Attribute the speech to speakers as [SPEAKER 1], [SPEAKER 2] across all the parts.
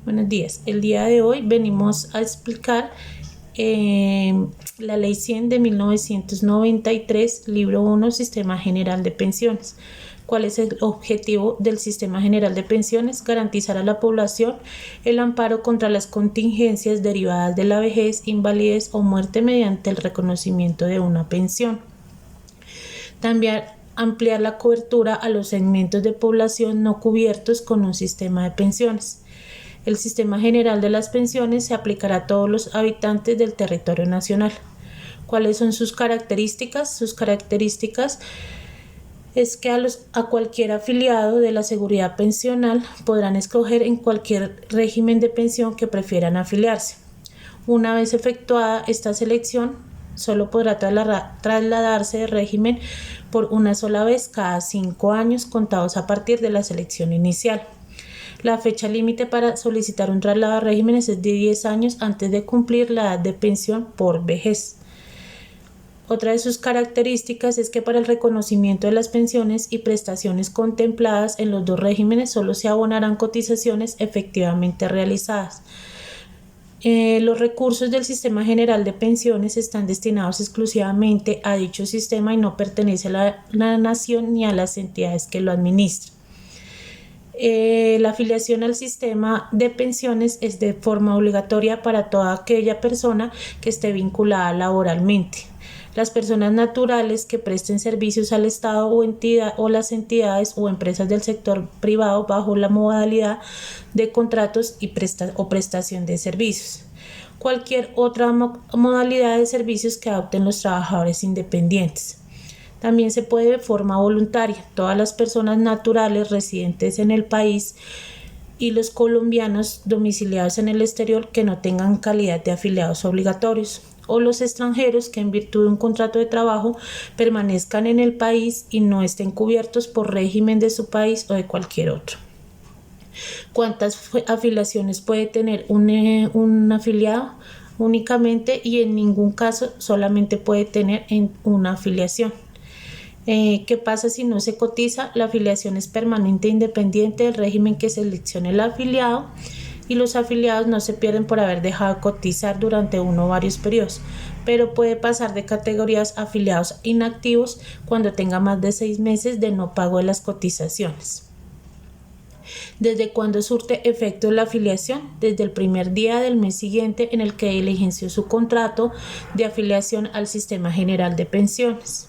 [SPEAKER 1] Buenos días. El día de hoy venimos a explicar la Ley 100 de 1993, Libro 1, Sistema General de Pensiones. ¿Cuál es el objetivo del Sistema General de Pensiones? Garantizar a la población el amparo contra las contingencias derivadas de la vejez, invalidez o muerte mediante el reconocimiento de una pensión. También ampliar la cobertura a los segmentos de población no cubiertos con un sistema de pensiones. El Sistema General de las Pensiones se aplicará a todos los habitantes del territorio nacional. ¿Cuáles son sus características? Sus características es que a cualquier afiliado de la seguridad pensional podrán escoger en cualquier régimen de pensión que prefieran afiliarse. Una vez efectuada esta selección, solo podrá trasladarse de régimen por una sola vez cada 5 años contados a partir de la selección inicial. La fecha límite para solicitar un traslado a regímenes es de 10 años antes de cumplir la edad de pensión por vejez. Otra de sus características es que para el reconocimiento de las pensiones y prestaciones contempladas en los dos regímenes solo se abonarán cotizaciones efectivamente realizadas. Los recursos del Sistema General de Pensiones están destinados exclusivamente a dicho sistema y no pertenece a la nación ni a las entidades que lo administran. La afiliación al sistema de pensiones es de forma obligatoria para toda aquella persona que esté vinculada laboralmente. Las personas naturales que presten servicios al Estado o las entidades o empresas del sector privado bajo la modalidad de contratos o prestación de servicios. Cualquier otra modalidad de servicios que adopten los trabajadores independientes. También se puede de forma voluntaria. Todas las personas naturales residentes en el país y los colombianos domiciliados en el exterior que no tengan calidad de afiliados obligatorios, o los extranjeros que en virtud de un contrato de trabajo permanezcan en el país y no estén cubiertos por régimen de su país o de cualquier otro. ¿Cuántas afiliaciones puede tener un afiliado? Únicamente y en ningún caso solamente puede tener una afiliación. ¿Qué pasa si no se cotiza? La afiliación es permanente e independiente del régimen que seleccione el afiliado y los afiliados no se pierden por haber dejado de cotizar durante uno o varios periodos, pero puede pasar de categorías a afiliados inactivos cuando tenga más de 6 meses de no pago de las cotizaciones. ¿Desde cuándo surte efecto la afiliación? Desde el primer día del mes siguiente en el que diligenció su contrato de afiliación al Sistema General de Pensiones.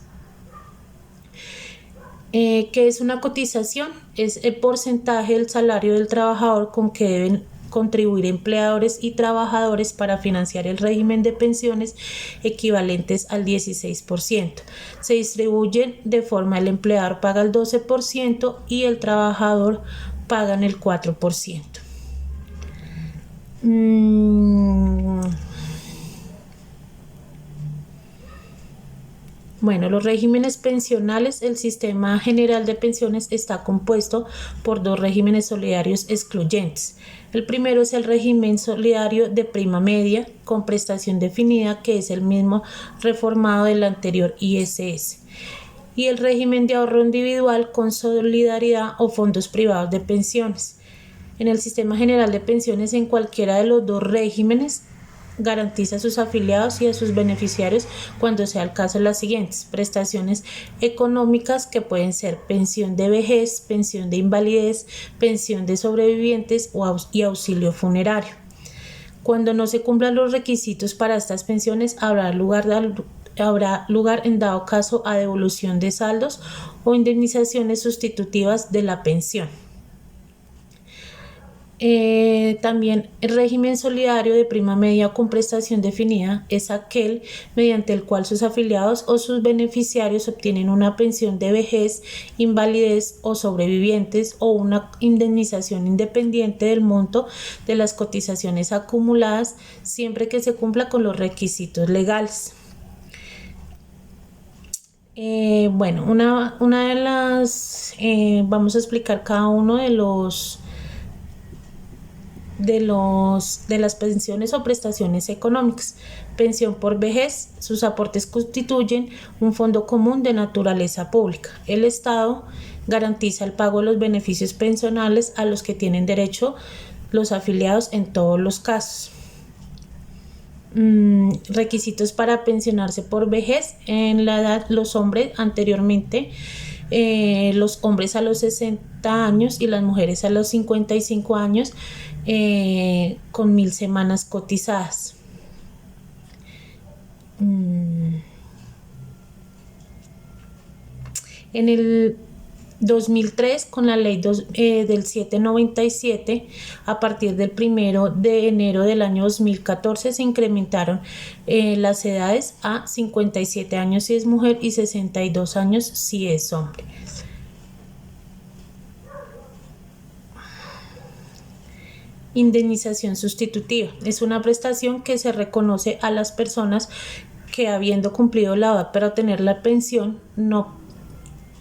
[SPEAKER 1] ¿Qué es una cotización? Es el porcentaje del salario del trabajador con que deben contribuir empleadores y trabajadores para financiar el régimen de pensiones equivalentes al 16%. Se distribuyen de forma el empleador paga el 12% y el trabajador paga el 4%. Bueno, los regímenes pensionales, el Sistema General de Pensiones está compuesto por 2 regímenes solidarios excluyentes. El primero es el régimen solidario de prima media con prestación definida, que es el mismo reformado del anterior ISS. Y el régimen de ahorro individual con solidaridad o fondos privados de pensiones. En el Sistema General de Pensiones, en cualquiera de los 2 regímenes, garantiza a sus afiliados y a sus beneficiarios cuando sea el caso las siguientes: prestaciones económicas que pueden ser pensión de vejez, pensión de invalidez, pensión de sobrevivientes y auxilio funerario. Cuando no se cumplan los requisitos para estas pensiones, habrá lugar en dado caso a devolución de saldos o indemnizaciones sustitutivas de la pensión. También el régimen solidario de prima media con prestación definida es aquel mediante el cual sus afiliados o sus beneficiarios obtienen una pensión de vejez, invalidez o sobrevivientes o una indemnización independiente del monto de las cotizaciones acumuladas siempre que se cumpla con los requisitos legales. Bueno, una de las vamos a explicar cada uno de las pensiones o prestaciones económicas. Pensión por vejez, sus aportes constituyen un fondo común de naturaleza pública. El Estado garantiza el pago de los beneficios pensionales a los que tienen derecho los afiliados en todos los casos. Requisitos para pensionarse por vejez. En la edad, los hombres anteriormente, los hombres a los 60 años y las mujeres a los 55 años, con 1000 semanas cotizadas. En el 2003, con la ley del 797, a partir del 1 de enero del año 2014 se incrementaron las edades a 57 años si es mujer y 62 años si es hombre. Indemnización sustitutiva. Es una prestación que se reconoce a las personas que, habiendo cumplido la edad para obtener la pensión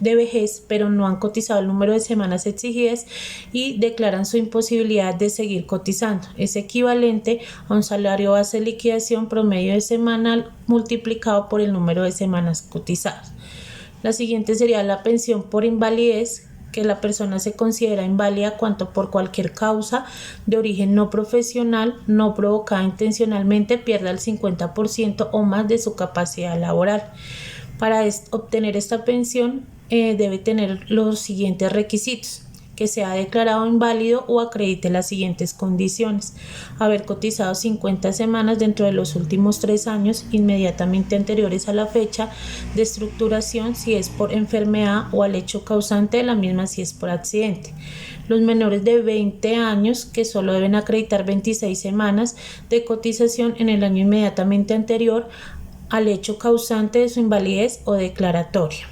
[SPEAKER 1] de vejez, pero no han cotizado el número de semanas exigidas y declaran su imposibilidad de seguir cotizando. Es equivalente a un salario base de liquidación promedio de semanal multiplicado por el número de semanas cotizadas. La siguiente sería la pensión por invalidez, que la persona se considera inválida cuando por cualquier causa de origen no profesional, no provocada intencionalmente, pierda el 50% o más de su capacidad laboral. Para obtener esta pensión debe tener los siguientes requisitos: que sea declarado inválido o acredite las siguientes condiciones: haber cotizado 50 semanas dentro de los últimos 3 años inmediatamente anteriores a la fecha de estructuración si es por enfermedad o al hecho causante de la misma si es por accidente. Los menores de 20 años, que solo deben acreditar 26 semanas de cotización en el año inmediatamente anterior al hecho causante de su invalidez o declaratoria.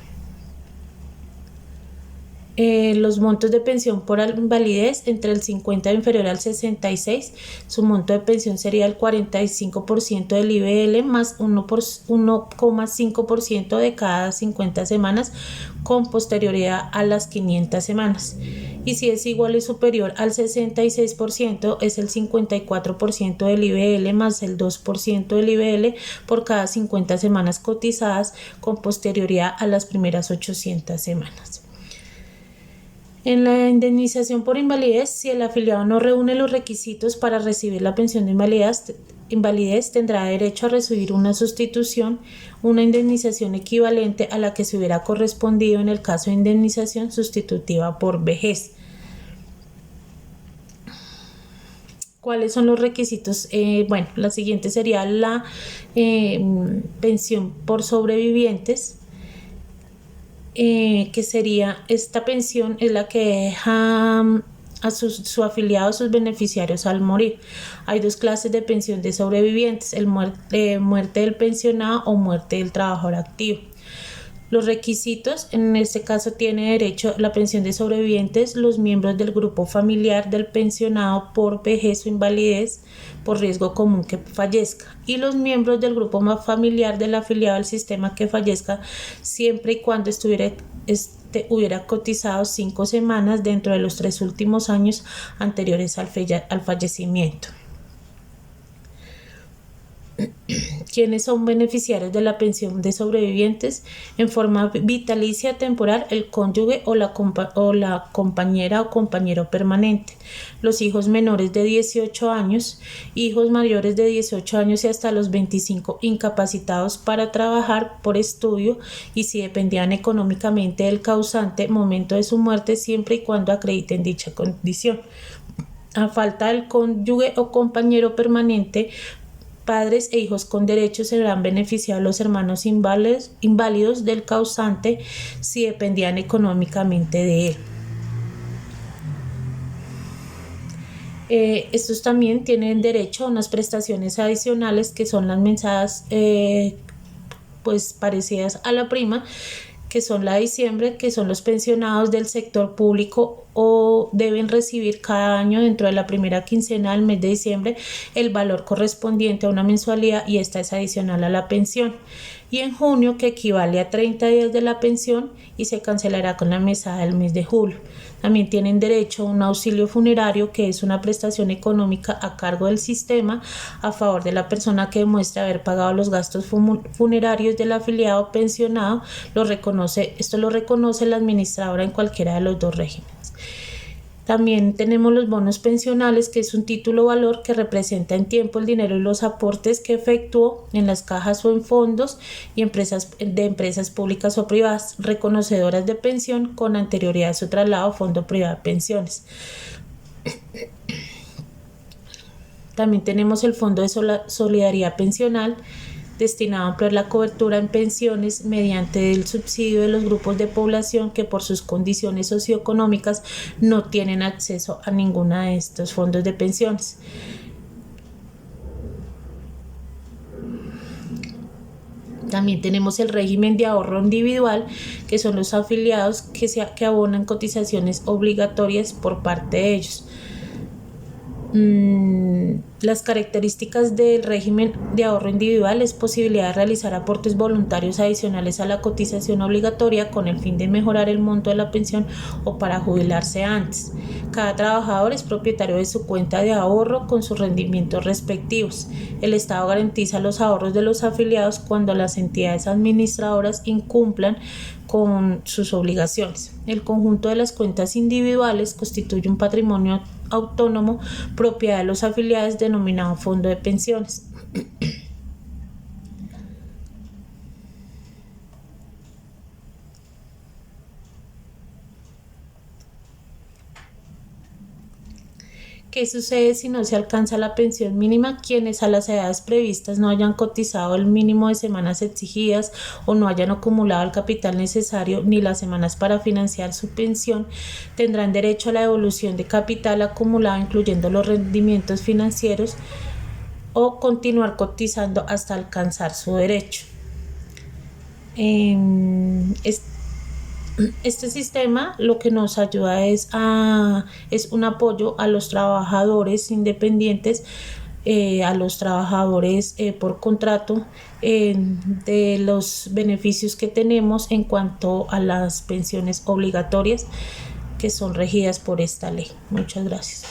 [SPEAKER 1] Los montos de pensión por invalidez entre el 50 inferior al 66, su monto de pensión sería el 45% del IBL más 1,5% de cada 50 semanas con posterioridad a las 500 semanas. Y si es igual o superior al 66%, es el 54% del IBL más el 2% del IBL por cada 50 semanas cotizadas con posterioridad a las primeras 800 semanas. En la indemnización por invalidez, si el afiliado no reúne los requisitos para recibir la pensión de invalidez, tendrá derecho a recibir una sustitución, una indemnización equivalente a la que se hubiera correspondido en el caso de indemnización sustitutiva por vejez. ¿Cuáles son los requisitos? La siguiente sería la pensión por sobrevivientes. Que sería esta pensión es la que deja a su afiliado, a sus beneficiarios al morir. Hay 2 clases de pensión de sobrevivientes: muerte del pensionado o muerte del trabajador activo. Los requisitos: en este caso tiene derecho a la pensión de sobrevivientes los miembros del grupo familiar del pensionado por vejez o invalidez por riesgo común que fallezca, y los miembros del grupo más familiar del afiliado al sistema que fallezca siempre y cuando hubiera cotizado 5 semanas dentro de los 3 últimos años anteriores al fallecimiento. ¿Quiénes son beneficiarios de la pensión de sobrevivientes? En forma vitalicia temporal, el cónyuge o la compañera o compañero permanente, los hijos menores de 18 años, hijos mayores de 18 años y hasta los 25 incapacitados para trabajar por estudio y si dependían económicamente del causante momento de su muerte, siempre y cuando acrediten dicha condición. A falta del cónyuge o compañero permanente, padres e hijos con derechos serán beneficiados los hermanos inválidos del causante si dependían económicamente de él. Estos también tienen derecho a unas prestaciones adicionales que son las mensadas parecidas a la prima, que son la de diciembre, que son los pensionados del sector público o deben recibir cada año dentro de la primera quincena del mes de diciembre el valor correspondiente a una mensualidad y esta es adicional a la pensión. Y en junio, que equivale a 30 días de la pensión y se cancelará con la mesada del mes de julio. También tienen derecho a un auxilio funerario, que es una prestación económica a cargo del sistema a favor de la persona que demuestre haber pagado los gastos funerarios del afiliado pensionado. Esto lo reconoce la administradora en cualquiera de los 2 regímenes. También tenemos los bonos pensionales, que es un título valor que representa en tiempo el dinero y los aportes que efectuó en las cajas o en fondos y empresas públicas o privadas reconocedoras de pensión con anterioridad a su traslado a fondo privado de pensiones. También tenemos el Fondo de Solidaridad Pensional, destinado a ampliar la cobertura en pensiones mediante el subsidio de los grupos de población que por sus condiciones socioeconómicas no tienen acceso a ninguna de estos fondos de pensiones. También tenemos el régimen de ahorro individual, que son los afiliados que abonan cotizaciones obligatorias por parte de ellos. Las características del régimen de ahorro individual es posibilidad de realizar aportes voluntarios adicionales a la cotización obligatoria con el fin de mejorar el monto de la pensión o para jubilarse antes. Cada trabajador es propietario de su cuenta de ahorro con sus rendimientos respectivos. El Estado garantiza los ahorros de los afiliados cuando las entidades administradoras incumplan con sus obligaciones. El conjunto de las cuentas individuales constituye un patrimonio autónomo propiedad de los afiliados denominado fondo de pensiones. ¿Qué sucede si no se alcanza la pensión mínima? Quienes a las edades previstas no hayan cotizado el mínimo de semanas exigidas o no hayan acumulado el capital necesario ni las semanas para financiar su pensión tendrán derecho a la devolución de capital acumulado, incluyendo los rendimientos financieros, o continuar cotizando hasta alcanzar su derecho. Este sistema lo que nos ayuda es un apoyo a los trabajadores independientes, a los trabajadores por contrato, de los beneficios que tenemos en cuanto a las pensiones obligatorias que son regidas por esta ley. Muchas gracias.